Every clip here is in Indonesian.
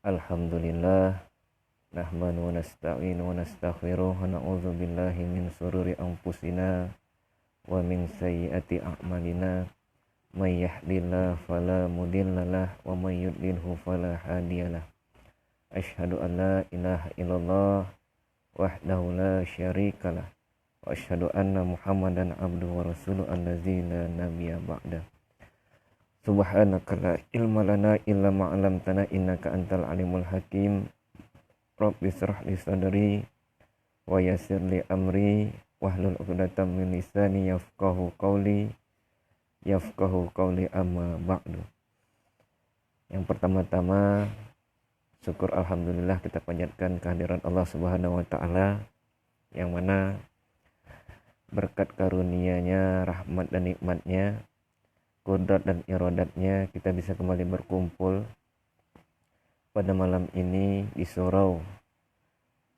Alhamdulillah nahmadu wa nasta'inu wa nastaghfiruh wa na'udzu billahi min sururi anfusina wa min sayyiati a'malina may yahdihillahu fala mudhillalah wa may yudlilhu fala hadiyalah. Asyhadu an la ilaha illallah wahdahu la syarikalah wa asyhadu anna Muhammadan abduhu wa rasuluhu allazi la nabiyya ba'da. Subhanaka la ilma lana illa ma 'allamtana innaka antal alimul hakim. Rabbi shrah li sadri wa yassir li amri wahlul 'uqdatam min lisani yafqahu qawli amma ba'du. Yang pertama-tama syukur alhamdulillah kita panjatkan kehadiran Allah Subhanahu wa taala yang mana berkat karunia-Nya, rahmat dan nikmat-Nya, qudrat dan iradatnya kita bisa kembali berkumpul pada malam ini di surau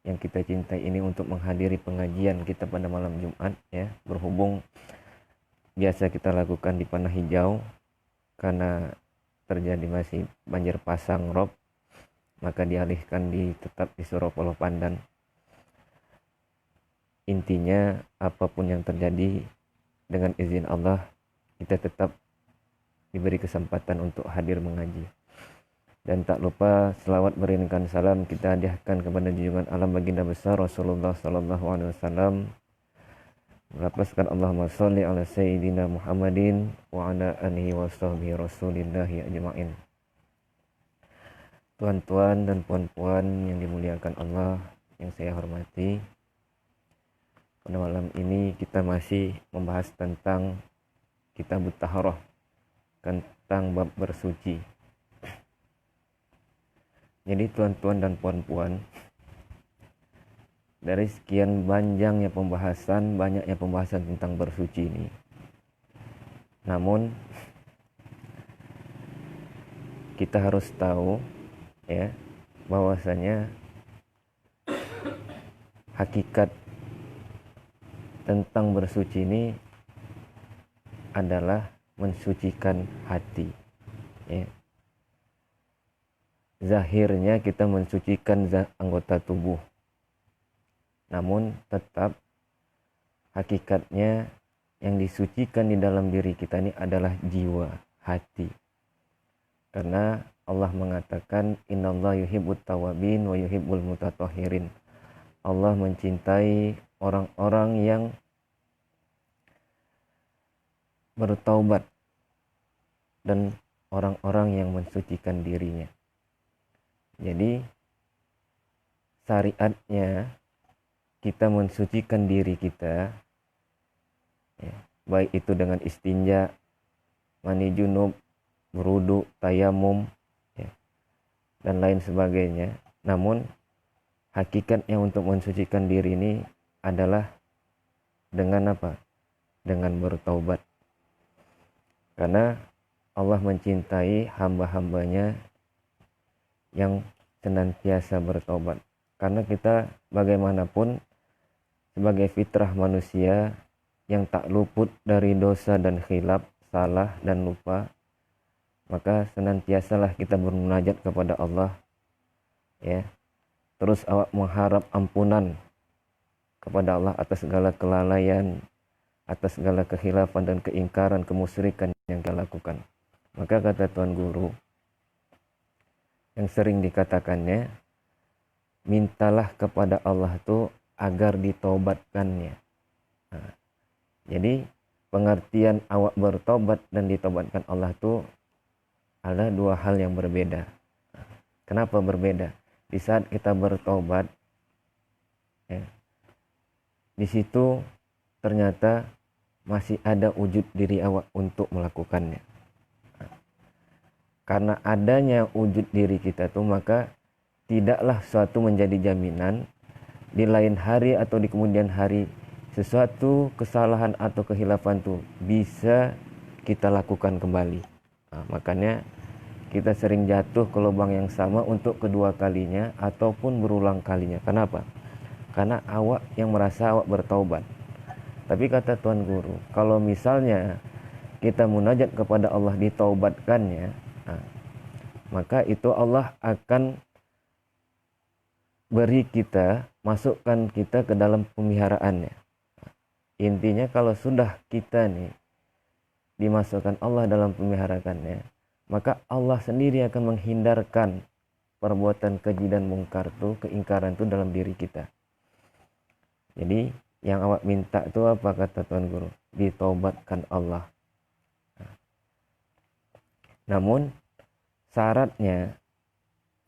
yang kita cintai ini untuk menghadiri pengajian kita pada malam Jumat ya. Berhubung biasa kita lakukan di Panah Hijau karena terjadi masih banjir pasang rob, maka dialihkan tetap di surau Paloh Pandan. Intinya apapun yang terjadi dengan izin Allah kita tetap diberi kesempatan untuk hadir mengaji. Dan tak lupa selawat beriringkan salam kita hadiahkan kepada junjungan alam baginda besar Rasulullah sallallahu alaihi wasallam. Melapaskan Allahumma sholli ala sayyidina Muhammadin wa ala alihi wa sahbihi rasulillahi ajma'in. Tuan-tuan dan puan-puan yang dimuliakan Allah, yang saya hormati, pada malam ini kita masih membahas tentang Kitabut Taharah, tentang bab bersuci. Jadi tuan-tuan dan puan-puan, dari sekian banyaknya pembahasan tentang bersuci ini, namun kita harus tahu ya bahwasanya hakikat tentang bersuci ini adalah mensucikan hati ya. Zahirnya kita mensucikan anggota tubuh, namun tetap hakikatnya yang disucikan di dalam diri kita ini adalah jiwa, hati. Karena Allah mengatakan innallaha yuhibbut tawwabin wa yuhibbul mutatahhirin. Allah mencintai orang-orang yang bertaubat dan orang-orang yang mensucikan dirinya. Jadi syariatnya kita mensucikan diri kita ya, baik itu dengan istinja, mandi junub, berwudu, tayamum ya, dan lain sebagainya. Namun hakikatnya untuk mensucikan diri ini adalah dengan apa? Dengan bertaubat. Karena Allah mencintai hamba-hambanya yang senantiasa bertaubat. Karena kita bagaimanapun sebagai fitrah manusia yang tak luput dari dosa dan khilaf, salah dan lupa, maka senantiasalah kita bermunajat kepada Allah ya. Terus awak mengharap ampunan kepada Allah atas segala kelalaian, atas segala kekhilafan dan keingkaran, kemusyrikan yang kita lakukan. Maka kata Tuan Guru yang sering dikatakannya, mintalah kepada Allah itu agar ditaubatkannya. Nah, jadi pengertian awak bertobat dan ditaubatkan Allah itu ada dua hal yang berbeda. Kenapa berbeda? Di saat kita bertobat ya, di situ ternyata masih ada wujud diri awak untuk melakukannya. Karena adanya wujud diri kita tuh, maka tidaklah suatu menjadi jaminan di lain hari atau di kemudian hari sesuatu kesalahan atau kehilafan tuh bisa kita lakukan kembali. Nah, makanya kita sering jatuh ke lubang yang sama untuk kedua kalinya ataupun berulang kalinya. Kenapa? Karena awak yang merasa awak bertaubat. Tapi kata Tuan Guru, kalau misalnya kita munajat kepada Allah ditaubatkannya, nah, maka itu Allah akan beri kita, masukkan kita ke dalam pemeliharaannya. Intinya kalau sudah kita nih dimasukkan Allah dalam pemeliharaannya, maka Allah sendiri akan menghindarkan perbuatan keji dan mungkar tuh, keingkaran tuh dalam diri kita. Jadi yang awak minta itu apa kata Tuan Guru? Ditaubatkan Allah. Namun syaratnya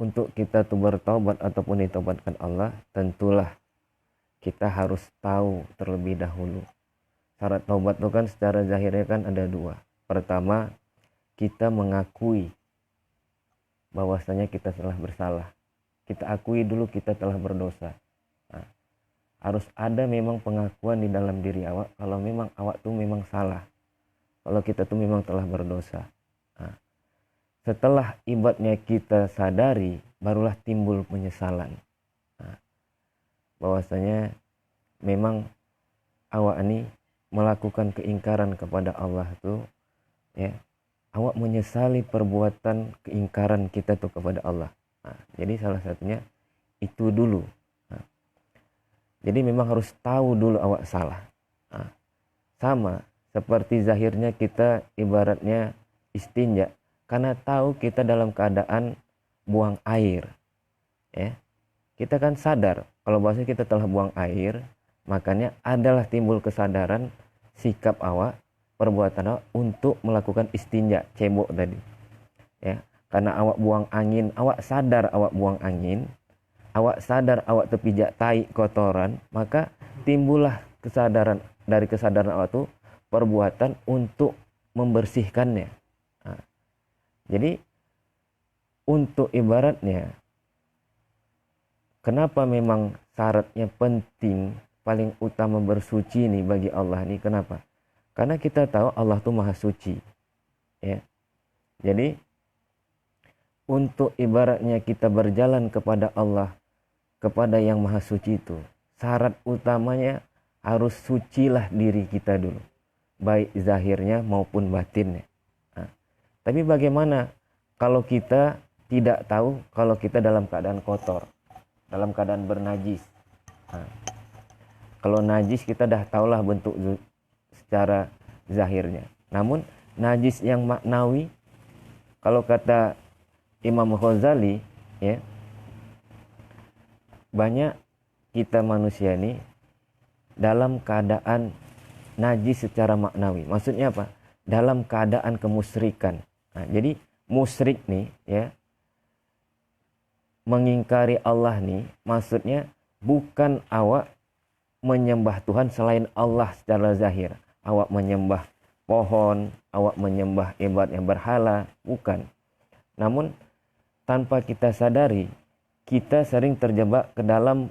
untuk kita tuh bertaubat ataupun ditaubatkan Allah, tentulah kita harus tahu terlebih dahulu. Syarat taubat itu kan secara zahirnya kan ada dua. Pertama, kita mengakui bahwasanya kita telah bersalah. Kita akui dulu kita telah berdosa. Nah, harus ada memang pengakuan di dalam diri awak kalau memang awak tuh memang salah. Kalau kita tuh memang telah berdosa. Nah, setelah ibaratnya kita sadari, barulah timbul penyesalan. Nah, bahwasanya memang awak ini melakukan keingkaran kepada Allah tuh, ya, awak menyesali perbuatan keingkaran kita tuh kepada Allah. Nah, jadi salah satunya itu dulu. Nah, jadi memang harus tahu dulu awak salah. Nah, sama seperti zahirnya kita ibaratnya istinja, karena tahu kita dalam keadaan buang air, ya. Kita kan sadar kalau bahasa kita telah buang air, makanya adalah timbul kesadaran sikap awak, perbuatan awak untuk melakukan istinja, cebok tadi. Ya, karena awak buang angin, awak sadar awak buang angin, awak sadar awak terpijak tai kotoran, maka timbullah kesadaran, dari kesadaran awak itu perbuatan untuk membersihkannya. Nah, jadi untuk ibaratnya, kenapa memang syaratnya penting, paling utama bersuci nih bagi Allah nih, kenapa? Karena kita tahu Allah tuh maha suci, ya. Jadi untuk ibaratnya kita berjalan kepada Allah, kepada yang maha suci itu, syarat utamanya harus sucilah diri kita dulu, baik zahirnya maupun batinnya. Nah, tapi bagaimana kalau kita tidak tahu kalau kita dalam keadaan kotor, dalam keadaan bernajis? Nah, kalau najis kita dah tahulah bentuk secara zahirnya. Namun najis yang maknawi, kalau kata Imam Ghazali, ya, banyak kita manusia ini dalam keadaan najis secara maknawi. Maksudnya apa? Dalam keadaan kemusyrikan. Nah, jadi musyrik nih, ya, mengingkari Allah nih, maksudnya bukan awak menyembah Tuhan selain Allah secara zahir. Awak menyembah pohon, awak menyembah ibadat yang berhala, bukan. Namun tanpa kita sadari, kita sering terjebak ke dalam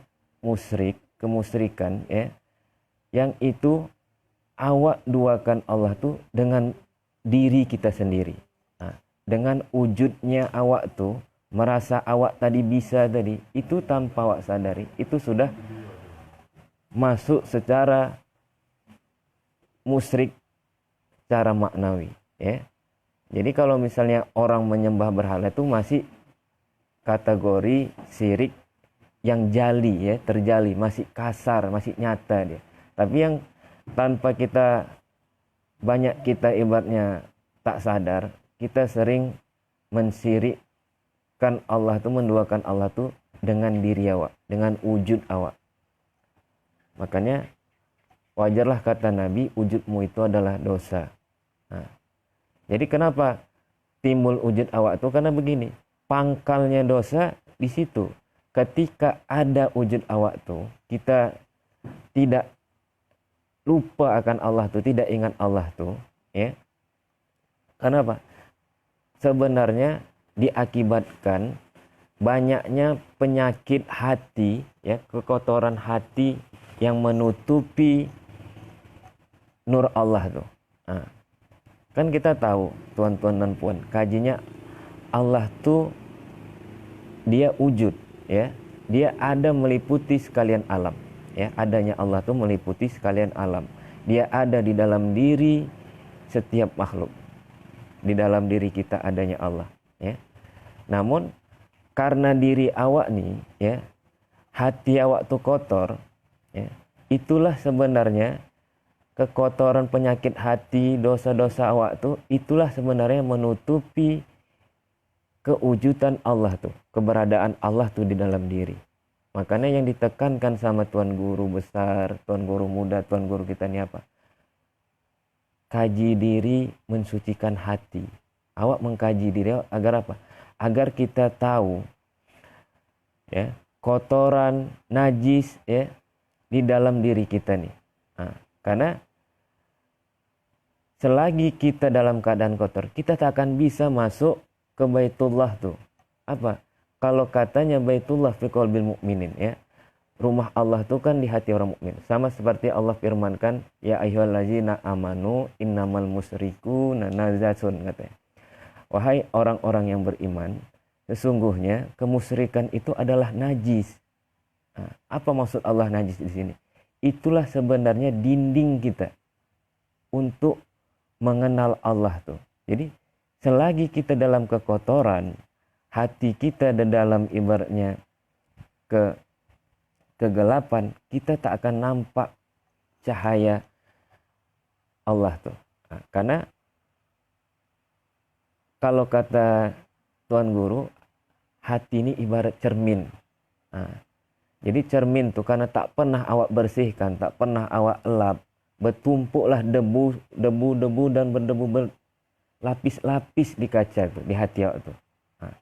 kemusyrikan, ya, yang itu awak duakan Allah tuh dengan diri kita sendiri. Nah, dengan wujudnya awak tuh merasa awak tadi bisa tadi, itu tanpa awak sadari, itu sudah masuk secara musyrik secara maknawi, ya. Jadi kalau misalnya orang menyembah berhala itu masih kategori syirik yang jali, ya, terjali, masih kasar, masih nyata dia. Tapi yang tanpa kita, banyak kita ibaratnya tak sadar, kita sering mensyirikkan Allah itu, menduakan Allah itu dengan diri awak, dengan wujud awak. Makanya wajarlah kata Nabi, wujudmu itu adalah dosa. Nah, jadi kenapa timbul wujud awak itu? Karena begini, pangkalnya dosa di situ. Ketika ada wujud awak itu, kita tidak lupa akan Allah itu, tidak ingat Allah itu, ya. Kenapa? Sebenarnya diakibatkan banyaknya penyakit hati, ya, kekotoran hati yang menutupi nur Allah tuh. Nah, kan kita tahu, tuan-tuan dan puan, kajinya Allah tuh dia wujud, ya. Dia ada meliputi sekalian alam, ya. Adanya Allah tuh meliputi sekalian alam. Dia ada di dalam diri setiap makhluk. Di dalam diri kita adanya Allah, ya. Namun karena diri awak nih, ya, hati awak tuh kotor, ya, itulah sebenarnya kekotoran penyakit hati, dosa-dosa awak tuh, itulah sebenarnya menutupi kewujudan Allah tuh, keberadaan Allah tuh di dalam diri. Makanya yang ditekankan sama Tuan Guru besar, Tuan Guru muda, Tuan Guru kita ini apa? Kaji diri, mensucikan hati. Awak mengkaji diri agar apa? Agar kita tahu, ya, kotoran, najis, ya, di dalam diri kita nih. Nah, karena selagi kita dalam keadaan kotor, kita tak akan bisa masuk ke Baitullah tuh. Apa? Kalau katanya Baitullah fi qalbil mu'minin, ya. Rumah Allah tuh kan di hati orang mukmin. Sama seperti Allah firmankan, ya ayyuhallazina amanu innamal musyrikuna najasun, katanya. Wahai orang-orang yang beriman, sesungguhnya kemusyrikan itu adalah najis. Nah, apa maksud Allah najis di sini? Itulah sebenarnya dinding kita untuk mengenal Allah tuh. Jadi selagi kita dalam kekotoran, hati kita dalam ibaratnya kegelapan, kita tak akan nampak cahaya Allah tuh. Nah, karena kalau kata Tuan Guru, hati ini ibarat cermin. Nah, jadi cermin tuh karena tak pernah awak bersihkan, tak pernah awak elap, bertumpuklah debu dan berdebu berlapis-lapis di kaca tuh, di hati awak tuh. Nah,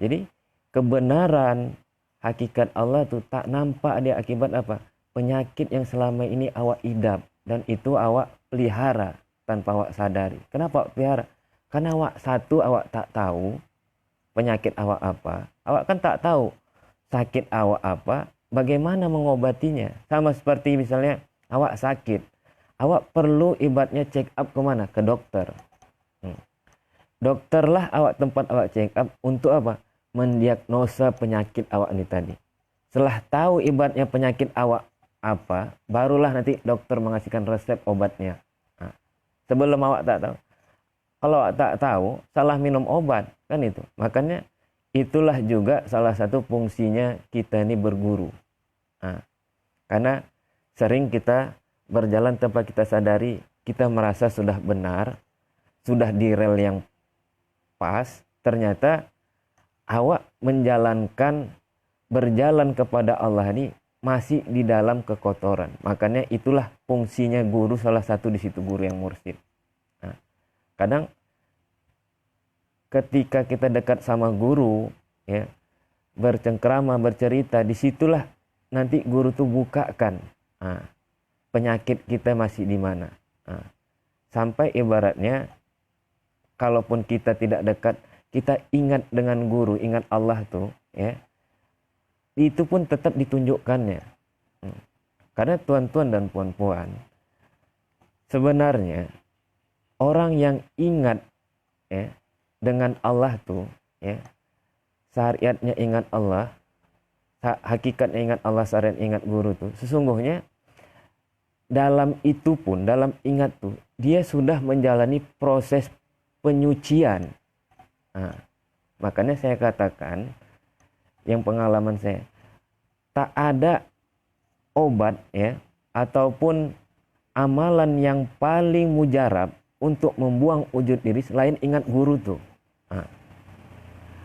jadi kebenaran hakikat Allah tuh tak nampak dia akibat apa? Penyakit yang selama ini awak idap dan itu awak pelihara tanpa awak sadari. Kenapa awak pelihara? Karena awak tak tahu penyakit awak apa. Awak kan tak tahu sakit awak apa, bagaimana mengobatinya. Sama seperti misalnya awak sakit, awak perlu ibaratnya check up kemana? Ke dokter. Dokterlah tempat awak check up untuk apa? Mendiagnosa penyakit awak ini tadi. Setelah tahu ibaratnya penyakit awak apa, barulah nanti dokter mengasihkan resep obatnya. Nah, sebelum awak tak tahu. Kalau awak tak tahu, salah minum obat, kan itu. Makanya itulah juga salah satu fungsinya kita ini berguru. Nah, karena sering kita berjalan tanpa kita sadari, kita merasa sudah benar, sudah di rel yang pas, ternyata awak berjalan kepada Allah ini masih di dalam kekotoran. Makanya itulah fungsinya guru, salah satu di situ guru yang mursyid. Nah, kadang ketika kita dekat sama guru, ya, bercengkrama, bercerita, disitulah nanti guru tuh bukakan penyakit kita masih di mana. Sampai ibaratnya kalaupun kita tidak dekat, kita ingat dengan guru, ingat Allah tuh, ya, itu pun tetap ditunjukkannya. Karena tuan-tuan dan puan-puan, sebenarnya orang yang ingat, ya, dengan Allah tuh, ya, syariatnya ingat Allah, hakikatnya ingat Allah, syariat ingat guru tuh, sesungguhnya dalam itu pun, dalam ingat tuh, dia sudah menjalani proses penyucian. Makanya saya katakan, yang pengalaman saya, tak ada obat, ya, ataupun amalan yang paling mujarab untuk membuang wujud diri selain ingat guru tuh.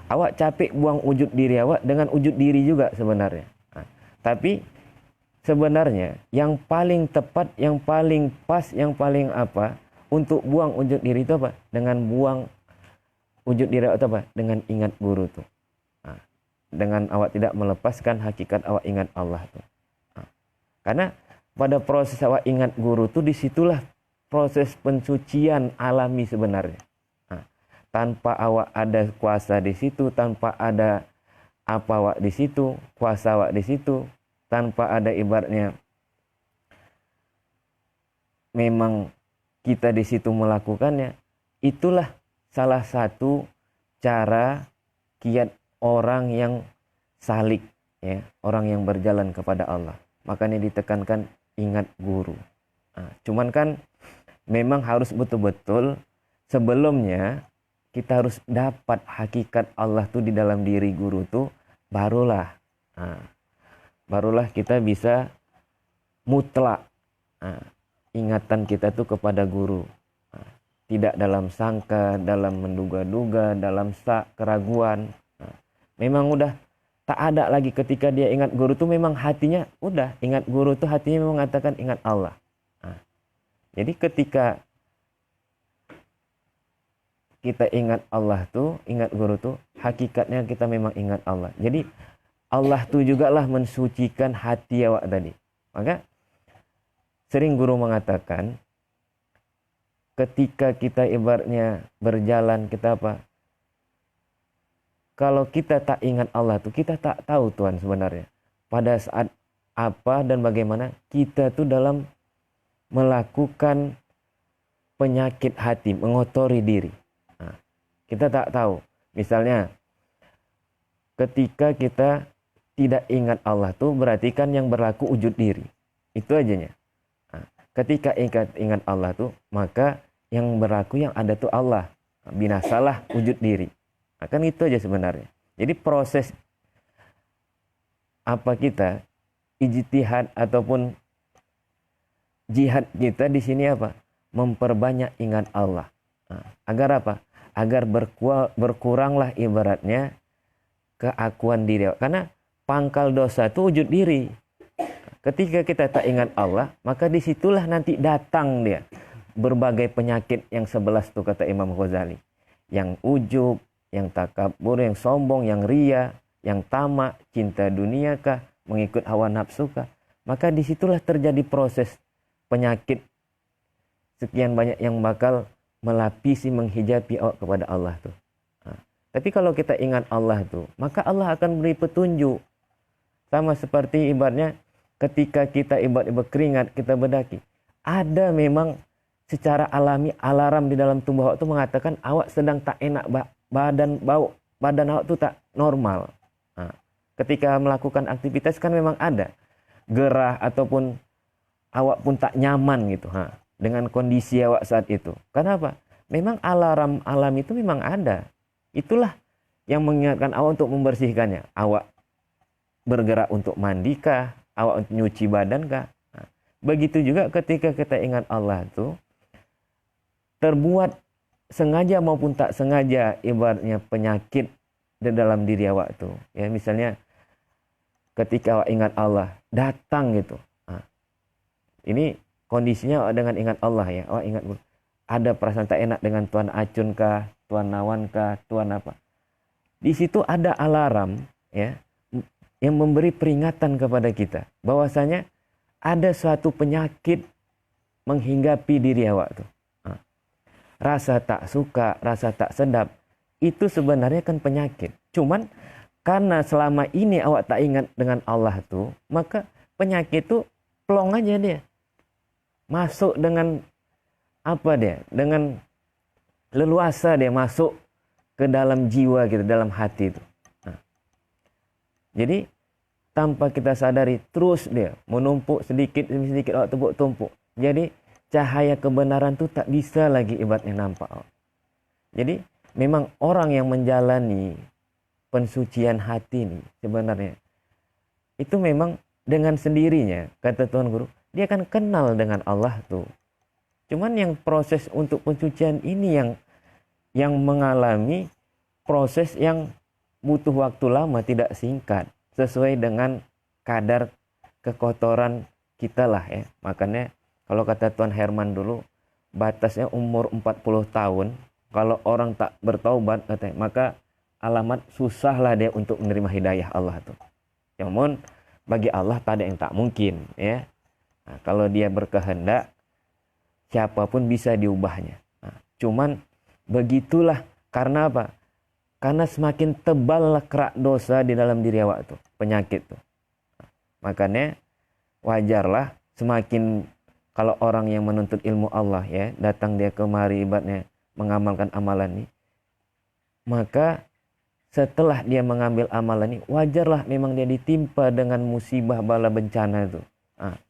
Awak capek buang wujud diri awak dengan wujud diri juga sebenarnya. Tapi sebenarnya yang paling tepat, yang paling pas, yang paling apa untuk buang wujud diri itu apa? Dengan buang wujud diri awak itu apa? Dengan ingat guru tuh. Dengan awak tidak melepaskan hakikat awak ingat Allah tuh. Karena pada proses awak ingat guru tuh, disitulah proses pensucian alami sebenarnya. Tanpa awak ada kuasa di situ, tanpa ada apa awak di situ, kuasa awak di situ, tanpa ada ibaratnya memang kita di situ melakukannya, itulah salah satu cara kiat orang yang salik, ya, orang yang berjalan kepada Allah. Makanya ditekankan ingat guru. Cuman kan memang harus betul-betul sebelumnya kita harus dapat hakikat Allah tuh di dalam diri guru tuh, barulah barulah kita bisa mutlak ingatan kita tuh kepada guru. Tidak dalam sangka, dalam menduga-duga, dalam keraguan. Memang udah tak ada lagi ketika dia ingat guru tuh memang hatinya udah ingat guru tuh hatinya memang mengatakan ingat Allah. Jadi ketika kita ingat Allah tuh, ingat guru tuh, hakikatnya kita memang ingat Allah. Jadi Allah tuh juga lah mensucikan hati awak tadi. Maka sering guru mengatakan, ketika kita ibaratnya berjalan, kita apa? Kalau kita tak ingat Allah tuh, kita tak tahu Tuhan sebenarnya. Pada saat apa dan bagaimana kita tuh dalam melakukan penyakit hati, mengotori diri. Kita tak tahu. Misalnya, ketika kita tidak ingat Allah tuh berarti kan yang berlaku wujud diri. Itu ajanya. Ketika ingat Allah tuh, maka yang berlaku yang ada tuh Allah. Binasalah wujud diri. Kan itu aja sebenarnya. Jadi proses apa kita, ijtihad ataupun jihad kita di sini apa? Memperbanyak ingat Allah. Agar apa? Agar berkuranglah ibaratnya keakuan diri. Karena pangkal dosa itu wujud diri. Ketika kita tak ingat Allah, maka disitulah nanti datang dia berbagai penyakit yang 11 tuh kata Imam Ghazali. Yang ujub, yang takabur, yang sombong, yang ria, yang tamak, cinta dunia kah, mengikut hawa nafsu kah. Maka disitulah terjadi proses penyakit sekian banyak yang bakal melapisi, menghijabi awak kepada Allah tuh. Tapi kalau kita ingat Allah tuh, maka Allah akan beri petunjuk. Sama seperti ibaratnya ketika kita ibarat berkeringat, kita berdaki. Ada memang secara alami alarm di dalam tubuh awak itu mengatakan awak sedang tak enak, badan awak itu tak normal. Ketika melakukan aktivitas kan memang ada gerah ataupun awak pun tak nyaman gitu dengan kondisi awak saat itu. Kenapa? Memang alarm alam itu memang ada. Itulah yang mengingatkan awak untuk membersihkannya. Awak bergerak untuk mandikah, awak untuk nyuci badankah. Begitu juga ketika kita ingat Allah itu terbuat sengaja maupun tak sengaja ibaratnya penyakit di dalam diri awak itu. Ya misalnya ketika awak ingat Allah datang gitu. Ini kondisinya dengan ingat Allah ya. Awak ingat ada perasaan tak enak dengan Tuan Acun kah, Tuan Nawan kah, Tuan apa. Di situ ada alarm ya yang memberi peringatan kepada kita bahwasanya ada suatu penyakit menghinggapi diri awak tuh. Rasa tak suka, rasa tak sedap itu sebenarnya kan penyakit. Cuman karena selama ini awak tak ingat dengan Allah tuh, maka penyakit itu plong aja dia. Masuk dengan apa dia? Dengan leluasa dia masuk ke dalam jiwa kita, dalam hati itu. Jadi tanpa kita sadari terus dia menumpuk sedikit demi sedikit awak tumpuk. Jadi cahaya kebenaran itu tak bisa lagi ibaratnya nampak. Jadi memang orang yang menjalani pensucian hati ini sebenarnya itu memang dengan sendirinya kata Tuhan Guru dia akan kenal dengan Allah tuh. Cuman yang proses untuk pensucian ini yang mengalami proses yang butuh waktu lama, tidak singkat, sesuai dengan kadar kekotoran kita lah ya. Makanya kalau kata Tuan Herman dulu, batasnya umur 40 tahun. Kalau orang tak bertaubat, katanya, maka alamat susahlah dia untuk menerima hidayah Allah tuh. Namun bagi Allah tak ada yang tak mungkin ya. Nah, kalau dia berkehendak, siapapun bisa diubahnya. Cuman begitulah karena apa? Karena semakin tebal kerak dosa di dalam diri awak tuh, penyakit tuh. Makanya wajarlah semakin kalau orang yang menuntut ilmu Allah ya, datang dia kemari ibaratnya mengamalkan amalan ini, maka setelah dia mengambil amalan ini, wajarlah memang dia ditimpa dengan musibah bala bencana itu,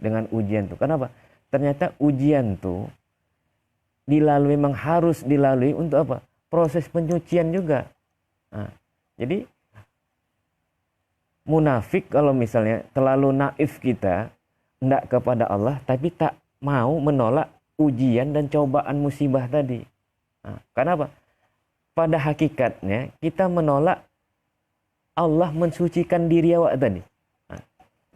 dengan ujian tuh. Kenapa? Ternyata ujian tuh dilalui, memang harus dilalui untuk apa? Proses penyucian juga. Jadi munafik kalau misalnya terlalu naif kita hendak kepada Allah tapi tak mau menolak ujian dan cobaan musibah tadi. Nah, kenapa? Pada hakikatnya kita menolak Allah mensucikan diri awak tadi. Nah,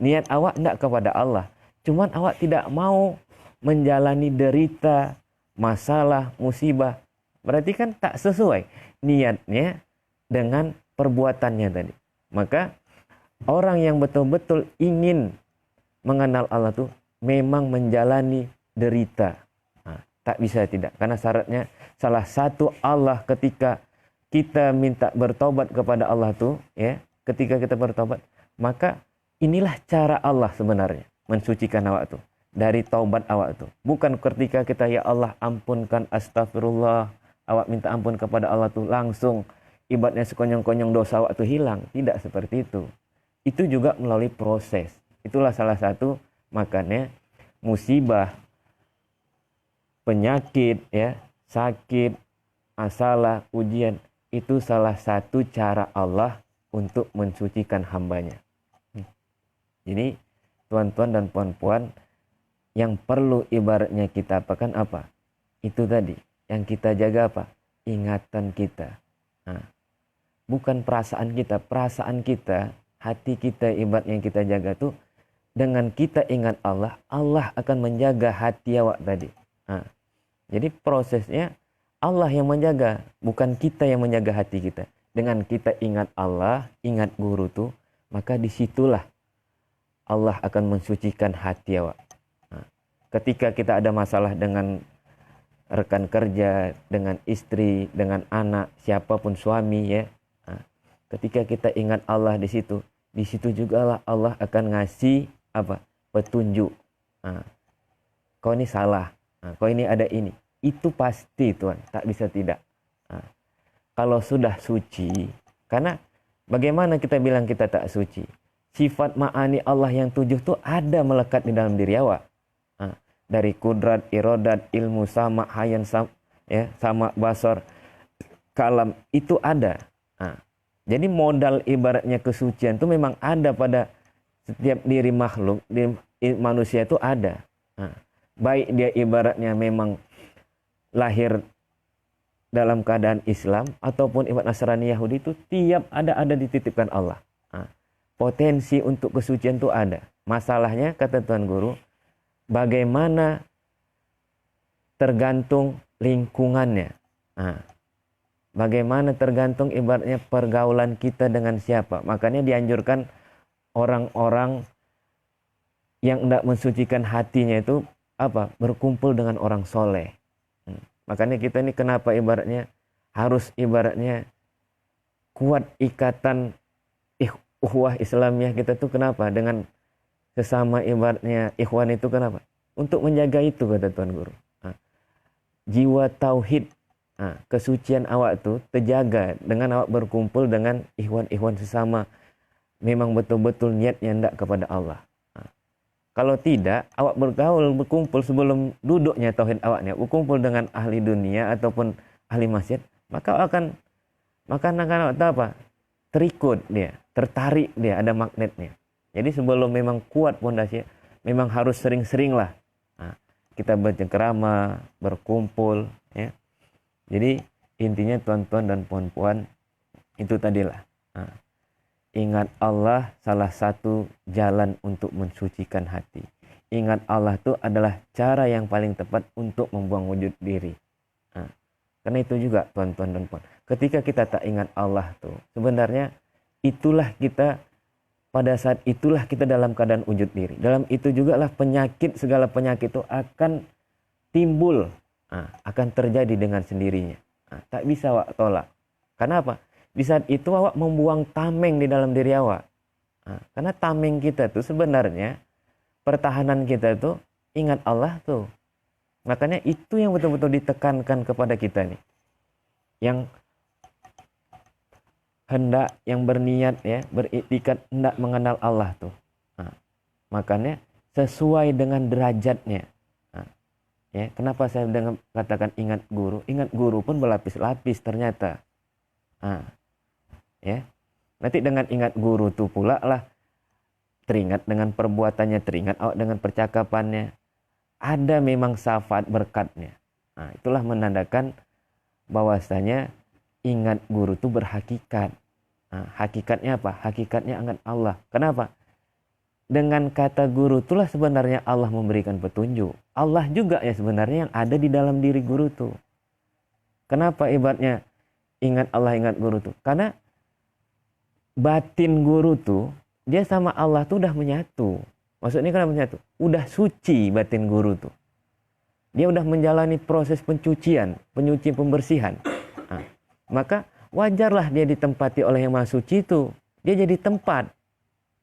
niat awak hendak kepada Allah. Cuman awak tidak mau menjalani derita, masalah, musibah. Berarti kan tak sesuai niatnya dengan perbuatannya tadi. Maka orang yang betul-betul ingin mengenal Allah tuh memang menjalani derita. Nah, tak bisa tidak. Karena syaratnya salah satu Allah ketika kita minta bertobat kepada Allah tuh, ya, ketika kita bertobat, maka inilah cara Allah sebenarnya mensucikan awak tuh dari taubat awak tuh. Bukan ketika kita ya Allah ampunkan, astagfirullah, awak minta ampun kepada Allah tuh langsung ibaratnya sekonyong-konyong dosa awak tuh hilang. Tidak seperti itu. Itu juga melalui proses. Itulah salah satu makanya musibah, penyakit, ya, sakit, masalah, ujian itu salah satu cara Allah untuk mensucikan hambanya. Jadi tuan-tuan dan puan-puan yang perlu ibaratnya kita apakan apa? Itu tadi yang kita jaga apa? Ingatan kita. Nah, bukan perasaan kita. Perasaan kita, hati kita ibaratnya yang kita jaga tuh dengan kita ingat Allah, Allah akan menjaga hati awak tadi. Nah, jadi prosesnya Allah yang menjaga, bukan kita yang menjaga hati kita. Dengan kita ingat Allah, ingat guru tuh, maka disitulah Allah akan mensucikan hati awak. Nah, ketika kita ada masalah dengan rekan kerja, dengan istri, dengan anak, siapapun suami, ya. Nah, ketika kita ingat Allah di situ juga lah Allah akan ngasih apa? Petunjuk. Nah, kau ini salah, nah, kau ini ada ini. Itu pasti Tuhan, tak bisa tidak. Nah, kalau sudah suci, karena bagaimana kita bilang kita tak suci? Sifat ma'ani Allah yang 7 tuh ada melekat di dalam diri awak. Nah, dari kudrat, irodat, ilmu, sama, hayan, sama, ya, sama, basar, kalam, itu ada. Nah, jadi modal ibaratnya kesucian itu memang ada pada setiap diri makhluk, di manusia itu ada. Nah, baik dia ibaratnya memang lahir dalam keadaan Islam ataupun ibarat Nasrani Yahudi itu tiap ada dititipkan Allah. Nah, potensi untuk kesucian itu ada. Masalahnya kata Tuan Guru, bagaimana tergantung lingkungannya. Nah, bagaimana tergantung ibaratnya pergaulan kita dengan siapa. Makanya dianjurkan orang-orang yang hendak mensucikan hatinya itu apa? Berkumpul dengan orang soleh. Makanya kita ini kenapa ibaratnya harus ibaratnya kuat ikatan ukhuwah Islamiyah kita tuh kenapa? Dengan sesama ibaratnya ikhwan itu kenapa? Untuk menjaga itu kata Tuan Guru. Nah, jiwa tauhid, nah, kesucian awak tuh terjaga dengan awak berkumpul dengan ikhwan-ikhwan sesama. Memang betul-betul niatnya hendak kepada Allah. Kalau tidak, awak bergaul, berkumpul sebelum duduknya tauhid awaknya, berkumpul dengan ahli dunia ataupun ahli maksiat, maka akan awak tahu apa? Terikut dia, tertarik dia, ada magnetnya. Jadi sebelum memang kuat pondasi, memang harus sering-sering lah. Nah, kita bercengkerama, berkumpul, ya. Jadi intinya tuan-tuan dan puan-puan itu tadilah. Nah, ingat Allah salah satu jalan untuk mensucikan hati. Ingat Allah itu adalah cara yang paling tepat untuk membuang wujud diri. Nah, karena itu juga tuan-tuan dan puan. Ketika kita tak ingat Allah tuh, sebenarnya itulah kita, pada saat itulah kita dalam keadaan wujud diri. Dalam itu juga lah penyakit, segala penyakit itu akan timbul. Nah, akan terjadi dengan sendirinya. Nah, tak bisa awak tolak. Karena apa? Di saat itu awak membuang tameng di dalam diri awak. Nah, karena tameng kita tuh sebenarnya, pertahanan kita tuh ingat Allah tuh. Makanya itu yang betul-betul ditekankan kepada kita nih. Yang hendak, yang berniat ya, beriktikad hendak mengenal Allah tuh. Nah, makanya sesuai dengan derajatnya. Nah, ya, kenapa saya katakan ingat guru? Ingat guru pun berlapis-lapis ternyata. Nah, ya, Nanti dengan ingat guru tuh pula lah teringat dengan perbuatannya, teringat awak dengan percakapannya. Ada memang syafaat berkatnya. Nah, itulah menandakan bahwasanya ingat guru itu berhakikat. Nah, hakikatnya apa? Hakikatnya ingat Allah. Kenapa? Dengan kata guru itulah sebenarnya Allah memberikan petunjuk. Allah juga ya sebenarnya yang ada di dalam diri guru tuh. Kenapa ibaratnya ingat Allah, ingat guru tuh? Karena batin guru tuh dia sama Allah tuh udah menyatu. Maksudnya kenapa menyatu? Udah suci batin guru tuh. Dia udah menjalani proses pencucian pembersihan. Nah, maka wajarlah dia ditempati oleh yang Maha Suci itu. Dia jadi tempat.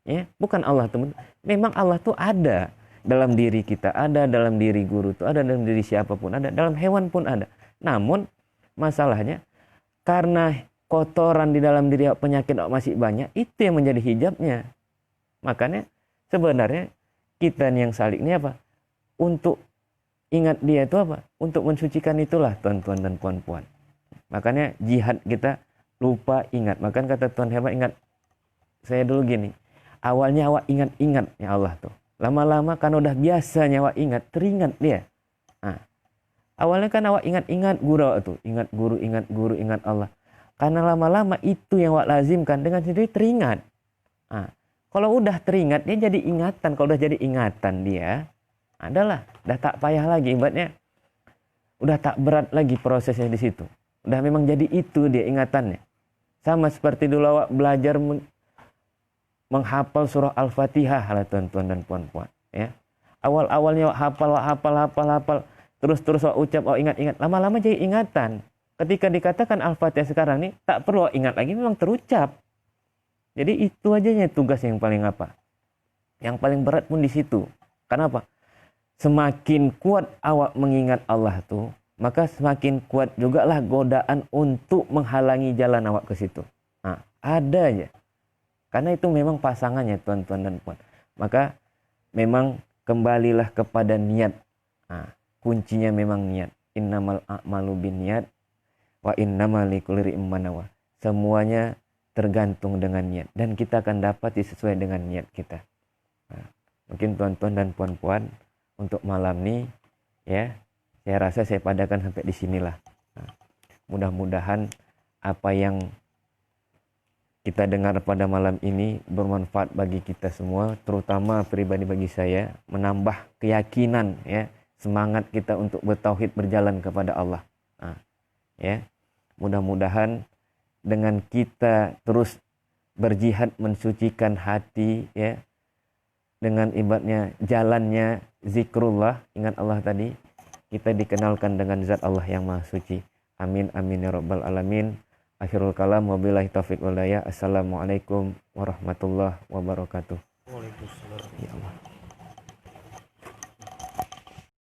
Ya, bukan Allah teman. Memang Allah tuh ada dalam diri kita, ada dalam diri guru tuh, ada dalam diri siapapun, ada dalam hewan pun ada. Namun masalahnya karena kotoran di dalam diri penyakit masih banyak, itu yang menjadi hijabnya. Makanya sebenarnya kita yang salik ini apa? Untuk ingat dia itu apa? Untuk mensucikan itulah tuan-tuan dan puan-puan. Makanya jihad kita lupa ingat. Makanya kata Tuan Hebat, ingat saya dulu gini. Awalnya awak ingat-ingat ya Allah tuh. Lama-lama kan udah biasanya awak ingat, teringat dia. Nah, awalnya kan awak ingat-ingat guru tuh, ingat guru, ingat Allah. Karena lama-lama itu yang awak lazimkan dengan sendiri teringat. Nah, kalau udah teringat dia jadi ingatan. Kalau udah jadi ingatan dia adalah udah tak payah lagi ibaratnya. Udah tak berat lagi prosesnya di situ. Udah memang jadi itu dia ingatannya. Sama seperti dulu awak belajar menghafal surah Al-Fatihah lah tuan-tuan dan puan-puan, ya. Awal-awalnya hafal, terus awak ucap, awak ingat-ingat, lama-lama jadi ingatan. Ketika dikatakan Al-Fatihah sekarang nih, tak perlu ingat lagi, memang terucap. Jadi itu aja tugas yang paling apa? Yang paling berat pun di situ. Kenapa? Semakin kuat awak mengingat Allah tuh, maka semakin kuat juga lah godaan untuk menghalangi jalan awak ke situ. Nah, ada aja. Karena itu memang pasangannya tuan-tuan dan puan. Maka memang kembalilah kepada niat. Nah, kuncinya memang niat. Innamal a'malu binniyat wa innamal likulli imrin ma nawa. Semuanya tergantung dengan niat dan kita akan dapat sesuai dengan niat kita. Nah, mungkin tuan-tuan dan puan-puan untuk malam ini ya, saya rasa saya padakan sampai di sinilah. Nah, mudah-mudahan apa yang kita dengar pada malam ini bermanfaat bagi kita semua, terutama pribadi bagi saya, menambah keyakinan ya, semangat kita untuk bertauhid, berjalan kepada Allah. Nah, ya. Mudah-mudahan dengan kita terus berjihad mensucikan hati ya, dengan ibaratnya jalannya zikrullah, ingat Allah tadi, kita dikenalkan dengan zat Allah yang Maha Suci. Amin amin ya rabbal alamin. Akhirul kalam, wabillahi taufiq wal hidayah. Assalamualaikum warahmatullahi wabarakatuh. Waalaikumsalam. Ya Allah.